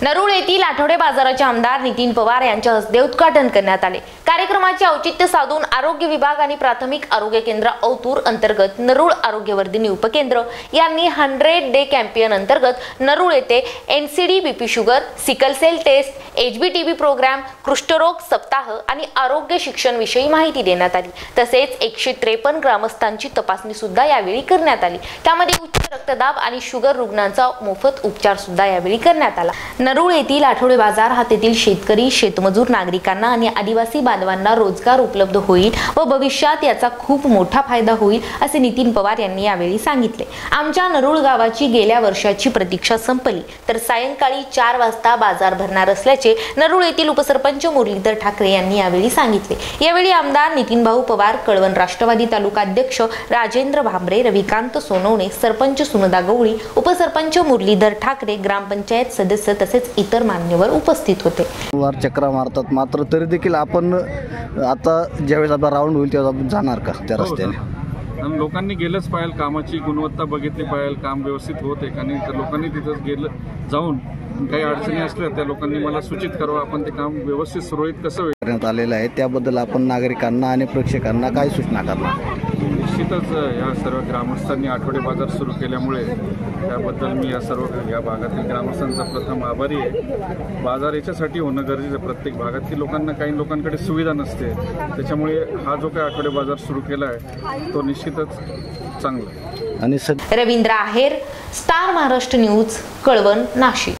नरूळ येथील आठवडे बाजाराचे आमदार नितीन पवार यांच्या हस्ते उद्घाटन करण्यात आले। कार्यक्रमाचे औचित्य साधून आरोग्य विभाग आणि प्राथमिक आरोग्य केंद्र औतूर अंतर्गत नरूळ आरोग्यवर्धिनी उपकेंद्र यांनी 100 डे कॅम्पेन अंतर्गत नरूळ येथे NCD BP sugar, sickle cell test, HBTB programme, कुष्ठरोग सप्ताह आणि आरोग्य शिक्षण विषयी माहिती देण्यात आली। तसेच 153 ग्रामस्थांची तपासणी सुद्धा यावेळी करण्यात आली। त्यामध्ये उच्च रक्तदाब आणि शुगर रुग्णांचा मोफत उपचार सुद्धा यावेळी करण्यात आला। नरूळ येथील आठवडे बाजार हा तेथील शेतकरी, शेतमजूर नागरिकांना आणि आदिवासी बांधवांना रोजगार उपलब्ध होईल व भविष्यात याचा खूप मोठा फायदा होईल असे नितीन पवार यांनी यावेळी सांगितले। आमच्या नरूळ गावाची गेल्या वर्षाची प्रतीक्षा संपली तर सायंकाळी 4 वाजता बाजार भरणार असल्याचे नरूळ येथील उपसरपंच मुरलीधर ठाकरे यांनी यावेळी सांगितले। यावेळी आमदार नितीन भाऊ पवार, कळवण राष्ट्रवादी तालुका अध्यक्ष राजेंद्र भांबरे, रविकांत सोनवणे, सरपंच सुनदा गवळी, उपसरपंच मुरलीधर ठाकरे, ग्रामपंचायत सदस्य तसेच इतर मान्यवर उपस्थित होते। वार चक्रा मारतात, मात्र तरी देखील आपण आता ज्यावेळेस आपला राऊंड होईल तेव्हा आपण जाणार का त्या रस्त्याने? आणि लोकांनी गेलंच पाहिजे, कामाची गुणवत्ता बघितली पाहिजे, काम व्यवस्थित होत आहे का नाही, तर लोकांनी तिथं गेलं जाऊन काही अडचणी असल्या त्या लोकांनी मला सूचित करावं, आपण ते काम व्यवस्थित सुरळीत कसं करण्यात आलेलं आहे त्याबद्दल आपण नागरिकांना आणि प्रेक्षकांना काय सूचना करणार? निश्चितच या सर्व ग्रामस्थांनी आठवडे बाजार सुरू केल्यामुळे त्याबद्दल मी या सर्व या भागातील ग्रामस्थांचा प्रथम आभारी आहे। बाजार याच्यासाठी होणं गरजेचं आहे, प्रत्येक भागातील लोकांना काही लोकांकडे सुविधा नसते, त्याच्यामुळे हा जो काही आठवडे बाजार सुरू केला आहे तो निश्चितच चांगला। आणि रवींद्र आहेर, स्टार महाराष्ट्र न्यूज, कळवण, नाशिक।